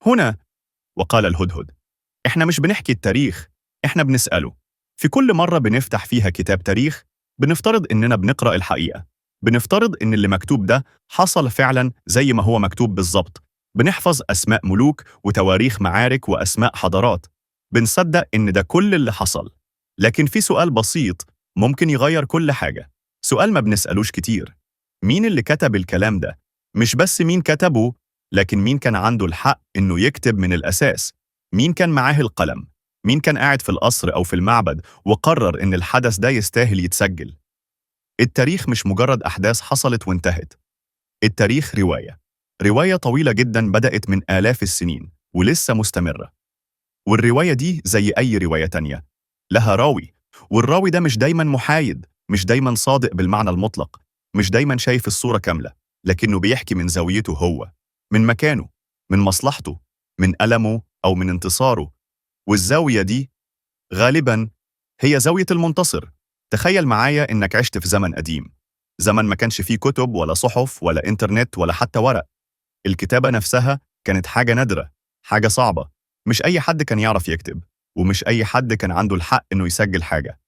هنا، وقال الهدهد: إحنا مش بنحكي التاريخ، إحنا بنسأله. في كل مرة بنفتح فيها كتاب تاريخ، بنفترض إننا بنقرأ الحقيقة. بنفترض إن اللي مكتوب ده حصل فعلاً زي ما هو مكتوب بالظبط. بنحفظ أسماء ملوك وتواريخ معارك وأسماء حضارات. بنصدق إن ده كل اللي حصل. لكن في سؤال بسيط ممكن يغير كل حاجة. سؤال ما بنسألوش كتير: مين اللي كتب الكلام ده؟ مش بس مين كتبه، لكن مين كان عنده الحق إنه يكتب من الأساس؟ مين كان معاه القلم؟ مين كان قاعد في القصر أو في المعبد وقرر إن الحدث ده يستاهل يتسجل؟ التاريخ مش مجرد أحداث حصلت وانتهت. التاريخ رواية. رواية طويلة جدا بدأت من آلاف السنين ولسه مستمرة. والرواية دي زي أي رواية تانية لها راوي. والراوي ده مش دايما محايد، مش دايما صادق بالمعنى المطلق، مش دايما شايف الصورة كاملة، لكنه بيحكي من زاويته هو، من مكانه، من مصلحته، من ألمه أو من انتصاره. والزاوية دي غالباً هي زاوية المنتصر. تخيل معايا إنك عشت في زمن قديم، زمن ما كانش فيه كتب ولا صحف ولا إنترنت ولا حتى ورق. الكتابة نفسها كانت حاجة نادرة، حاجة صعبة. مش أي حد كان يعرف يكتب، ومش أي حد كان عنده الحق إنه يسجل حاجة.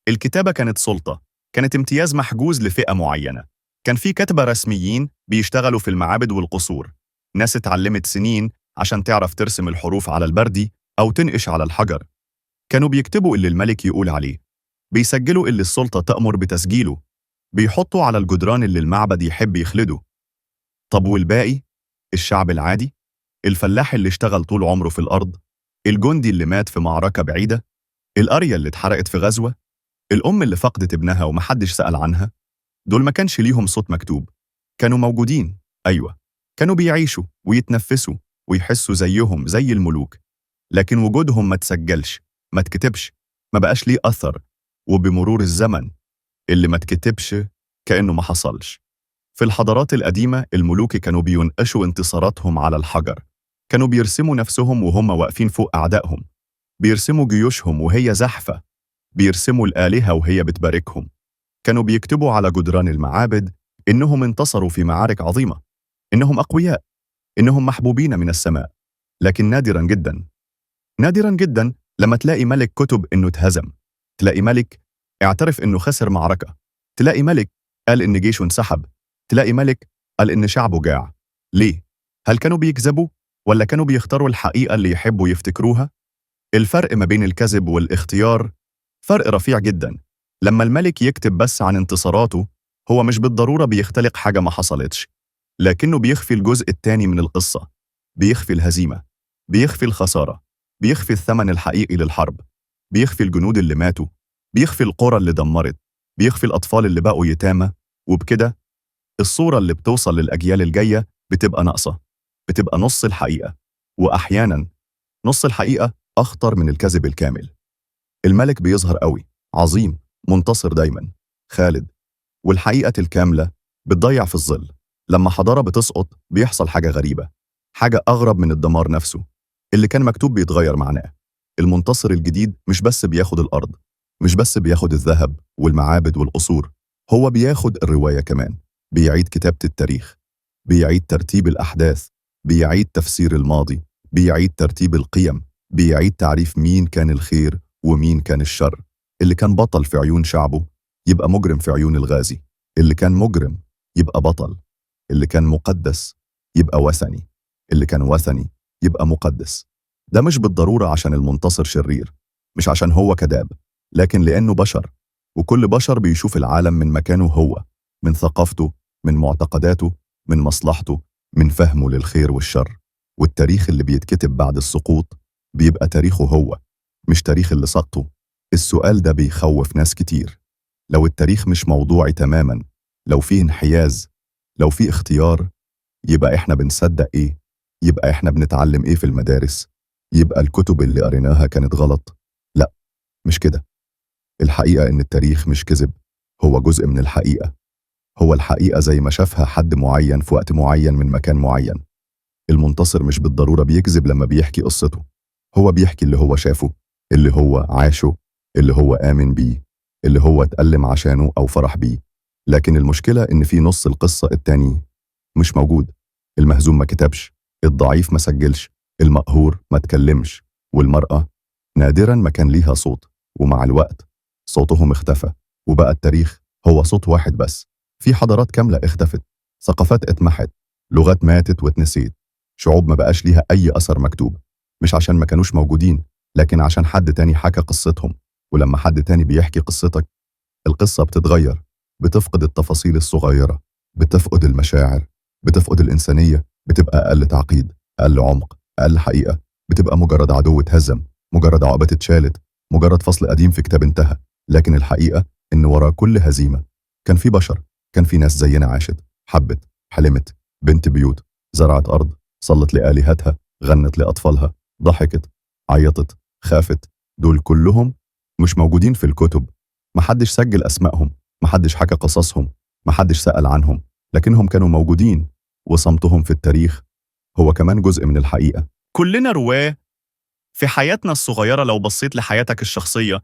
الكتابة كانت سلطة، كانت امتياز محجوز لفئة معينة. كان في كتبة رسميين بيشتغلوا في المعابد والقصور، ناس اتعلمت سنين عشان تعرف ترسم الحروف على البردي أو تنقش على الحجر. كانوا بيكتبوا اللي الملك يقول عليه، بيسجلوا اللي السلطة تأمر بتسجيله، بيحطوا على الجدران اللي المعبد يحب يخلده. طب والباقي؟ الشعب العادي؟ الفلاح اللي اشتغل طول عمره في الأرض؟ الجندي اللي مات في معركة بعيدة؟ القرية اللي اتحرقت في غزوة؟ الأم اللي فقدت ابنها ومحدش سأل عنها؟ دول ما كانش ليهم صوت مكتوب. كانوا موجودين، أيوة. كانوا بيعيشوا ويتنفسوا ويحسوا زيهم زي الملوك. لكن وجودهم ما تسجلش، ما تكتبش، ما بقاش ليه أثر. وبمرور الزمن اللي ما تكتبش كأنه ما حصلش. في الحضارات القديمة الملوك كانوا بينقشوا انتصاراتهم على الحجر. كانوا بيرسموا نفسهم وهم واقفين فوق أعدائهم، بيرسموا جيوشهم وهي زحفة، بيرسموا الآلهة وهي بتباركهم. كانوا بيكتبوا على جدران المعابد إنهم انتصروا في معارك عظيمة، إنهم أقوياء، إنهم محبوبين من السماء. لكن نادراً جداً، نادراً جداً لما تلاقي ملك كتب إنه اتهزم، تلاقي ملك اعترف إنه خسر معركة، تلاقي ملك قال إن جيشه انسحب، تلاقي ملك قال إن شعبه جاع. ليه؟ هل كانوا بيكذبوا؟ ولا كانوا بيختاروا الحقيقة اللي يحبوا يفتكروها؟ الفرق ما بين الكذب والاختيار فرق رفيع جدا. لما الملك يكتب بس عن انتصاراته، هو مش بالضرورة بيختلق حاجة ما حصلتش، لكنه بيخفي الجزء التاني من القصة. بيخفي الهزيمة، بيخفي الخسارة، بيخفي الثمن الحقيقي للحرب، بيخفي الجنود اللي ماتوا، بيخفي القرى اللي دمرت، بيخفي الأطفال اللي بقوا يتامى. وبكده الصورة اللي بتوصل للأجيال الجاية بتبقى ناقصة، بتبقى نص الحقيقة. وأحياناً نص الحقيقة أخطر من الكذب الكامل. الملك بيظهر قوي، عظيم، منتصر دايماً، خالد، والحقيقة الكاملة بتضيع في الظل. لما حضارة بتسقط بيحصل حاجة غريبة، حاجة أغرب من الدمار نفسه. اللي كان مكتوب بيتغير معناه. المنتصر الجديد مش بس بياخد الأرض، مش بس بياخد الذهب والمعابد والقصور، هو بياخد الرواية كمان. بيعيد كتابة التاريخ، بيعيد ترتيب الأحداث، بيعيد تفسير الماضي، بيعيد ترتيب القيم، بيعيد تعريف مين كان الخير ومين كان الشر. اللي كان بطل في عيون شعبه يبقى مجرم في عيون الغازي، اللي كان مجرم يبقى بطل، اللي كان مقدس يبقى وثني، اللي كان وثني يبقى مقدس. ده مش بالضرورة عشان المنتصر شرير، مش عشان هو كذاب، لكن لأنه بشر، وكل بشر بيشوف العالم من مكانه هو، من ثقافته، من معتقداته، من مصلحته، من فهمه للخير والشر. والتاريخ اللي بيتكتب بعد السقوط بيبقى تاريخه هو، مش تاريخ اللي سقطه. السؤال ده بيخوف ناس كتير. لو التاريخ مش موضوعي تماماً، لو فيه انحياز، لو فيه اختيار، يبقى إحنا بنصدق إيه؟ يبقى إحنا بنتعلم إيه في المدارس؟ يبقى الكتب اللي قريناها كانت غلط؟ لا، مش كده. الحقيقة إن التاريخ مش كذب، هو جزء من الحقيقة. هو الحقيقة زي ما شافها حد معين في وقت معين من مكان معين. المنتصر مش بالضرورة بيكذب لما بيحكي قصته، هو بيحكي اللي هو شافه، اللي هو عاشه، اللي هو آمن بيه، اللي هو اتألم عشانه أو فرح بيه. لكن المشكلة إن في نص القصة التاني مش موجود. المهزوم ما كتبش، الضعيف ما سجلش، المقهور ما تكلمش، والمرأة نادراً ما كان ليها صوت، ومع الوقت صوتهم اختفى وبقى التاريخ هو صوت واحد بس. في حضارات كاملة اختفت، ثقافات اتمحت، لغات ماتت واتنسيت، شعوب ما بقاش ليها أي أثر مكتوب، مش عشان ما كانوش موجودين، لكن عشان حد تاني حكى قصتهم. ولما حد تاني بيحكي قصتك، القصة بتتغير، بتفقد التفاصيل الصغيرة، بتفقد المشاعر، بتفقد الإنسانية، بتبقى أقل تعقيد، أقل عمق، أقل حقيقة، بتبقى مجرد عدو اتهزم، مجرد عقبة اتشالت، مجرد فصل قديم في كتاب انتهى. لكن الحقيقة إن ورا كل هزيمة كان في بشر، كان في ناس زينا عاشت، حبت، حلمت، بنت بيوت، زرعت أرض، صلت لآلهتها، غنت لأطفالها، ضحكت، عيطت، خافت. دول كلهم مش موجودين في الكتب، محدش سجل أسمائهم، محدش حكى قصصهم، محدش سأل عنهم، لكنهم كانوا موجودين، وصمتهم في التاريخ هو كمان جزء من الحقيقة. كلنا رواه في حياتنا الصغيرة. لو بصيت لحياتك الشخصية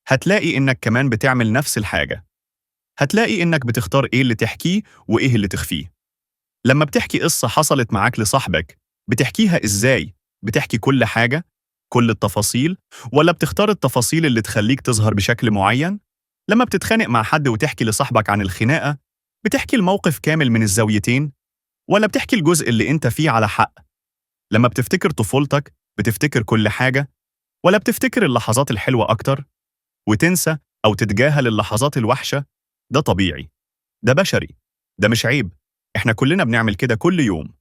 هتلاقي إنك كمان بتعمل نفس الحاجة. هتلاقي إنك بتختار إيه اللي تحكيه وإيه اللي تخفيه. لما بتحكي قصة حصلت معاك لصاحبك، بتحكيها إزاي؟ بتحكي كل حاجة؟ كل التفاصيل؟ ولا بتختار التفاصيل اللي تخليك تظهر بشكل معين؟ لما بتتخانق مع حد وتحكي لصاحبك عن الخناقة، بتحكي الموقف كامل من الزاويتين؟ ولا بتحكي الجزء اللي انت فيه على حق؟ لما بتفتكر طفولتك، بتفتكر كل حاجة؟ ولا بتفتكر اللحظات الحلوة أكتر وتنسى أو تتجاهل اللحظات الوحشة؟ ده طبيعي، ده بشري، ده مش عيب. احنا كلنا بنعمل كده كل يوم.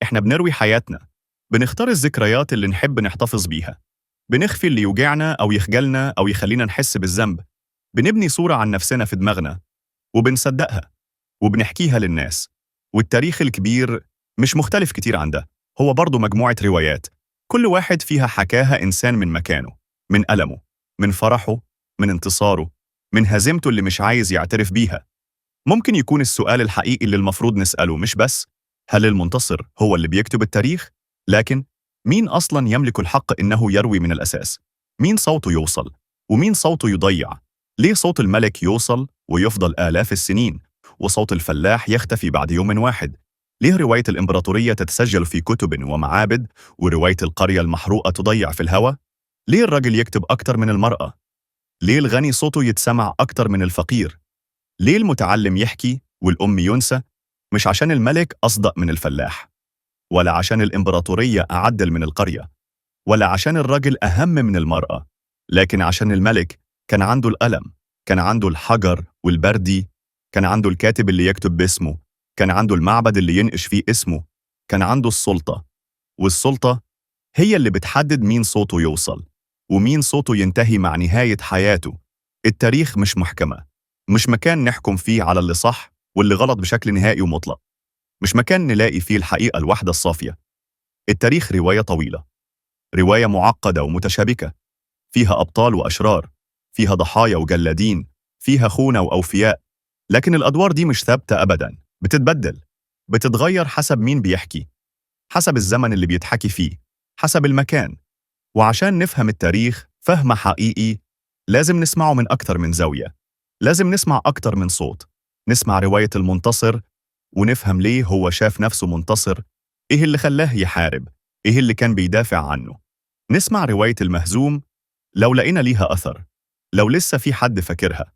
احنا بنروي حياتنا، بنختار الذكريات اللي نحب نحتفظ بيها، بنخفي اللي يوجعنا أو يخجلنا أو يخلينا نحس بالذنب. بنبني صورة عن نفسنا في دماغنا وبنصدقها وبنحكيها للناس. والتاريخ الكبير مش مختلف كتير عن ده، هو برضه مجموعة روايات، كل واحد فيها حكاها إنسان من مكانه، من ألمه، من فرحه، من انتصاره، من هزيمته اللي مش عايز يعترف بيها. ممكن يكون السؤال الحقيقي اللي المفروض نسأله مش بس هل المنتصر هو اللي بيكتب التاريخ، لكن مين أصلاً يملك الحق إنه يروي من الأساس؟ مين صوته يوصل؟ ومين صوته يضيع؟ ليه صوت الملك يوصل ويفضل آلاف السنين، وصوت الفلاح يختفي بعد يوم واحد؟ ليه رواية الإمبراطورية تتسجل في كتب ومعابد، ورواية القرية المحروقة تضيع في الهوى؟ ليه الرجل يكتب أكتر من المرأة؟ ليه الغني صوته يتسمع أكتر من الفقير؟ ليه المتعلم يحكي والأم ينسى؟ مش عشان الملك أصدق من الفلاح، ولا عشان الإمبراطورية أعدل من القرية، ولا عشان الرجل أهم من المرأة، لكن عشان الملك كان عنده القلم، كان عنده الحجر والبردي، كان عنده الكاتب اللي يكتب باسمه، كان عنده المعبد اللي ينقش فيه اسمه، كان عنده السلطة. والسلطة هي اللي بتحدد مين صوته يوصل ومين صوته ينتهي مع نهاية حياته. التاريخ مش محكمة، مش مكان نحكم فيه على اللي صح واللي غلط بشكل نهائي ومطلق، مش مكان نلاقي فيه الحقيقة الواحدة الصافية. التاريخ رواية طويلة، رواية معقدة ومتشابكة، فيها أبطال وأشرار، فيها ضحايا وجلادين، فيها خونة وأوفياء. لكن الأدوار دي مش ثابتة أبداً، بتتبدل، بتتغير حسب مين بيحكي، حسب الزمن اللي بيتحكي فيه، حسب المكان. وعشان نفهم التاريخ فهم حقيقي لازم نسمعه من أكتر من زاوية، لازم نسمع أكتر من صوت. نسمع رواية المنتصر ونفهم ليه هو شاف نفسه منتصر، إيه اللي خلاه يحارب، إيه اللي كان بيدافع عنه. نسمع رواية المهزوم لو لقينا ليها أثر، لو لسه في حد فاكرها،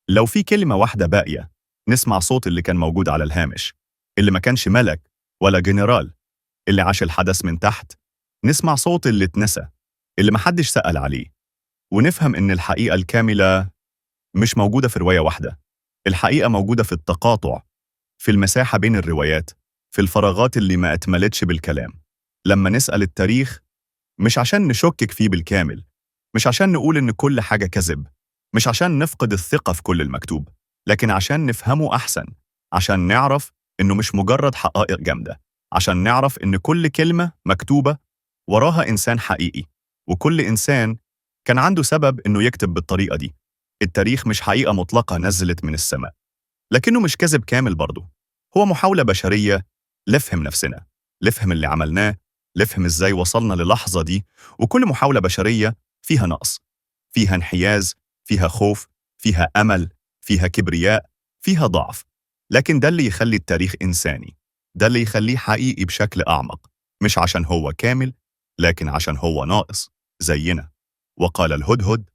لو في كلمة واحدة باقية. نسمع صوت اللي كان موجود على الهامش، اللي ما كانش ملك ولا جنرال، اللي عاش الحدث من تحت. نسمع صوت اللي اتنسى، اللي محدش سأل عليه. ونفهم إن الحقيقة الكاملة مش موجودة في رواية واحدة، الحقيقة موجودة في التقاطع، في المساحة بين الروايات، في الفراغات اللي ما اتملتش بالكلام. لما نسأل التاريخ مش عشان نشكك فيه بالكامل، مش عشان نقول إن كل حاجة كذب، مش عشان نفقد الثقة في كل المكتوب، لكن عشان نفهمه أحسن، عشان نعرف إنه مش مجرد حقائق جامدة، عشان نعرف إن كل كلمة مكتوبة وراها إنسان حقيقي، وكل إنسان كان عنده سبب إنه يكتب بالطريقة دي. التاريخ مش حقيقة مطلقة نزلت من السماء، لكنه مش كذب كامل برضه، هو محاولة بشرية لفهم نفسنا، لفهم اللي عملناه، لفهم إزاي وصلنا للحظة دي. وكل محاولة بشرية فيها نقص، فيها انحياز، فيها خوف، فيها أمل، فيها كبرياء، فيها ضعف. لكن ده اللي يخلي التاريخ إنساني، ده اللي يخليه حقيقي بشكل أعمق، مش عشان هو كامل، لكن عشان هو ناقص زينا. وقال الهدهد: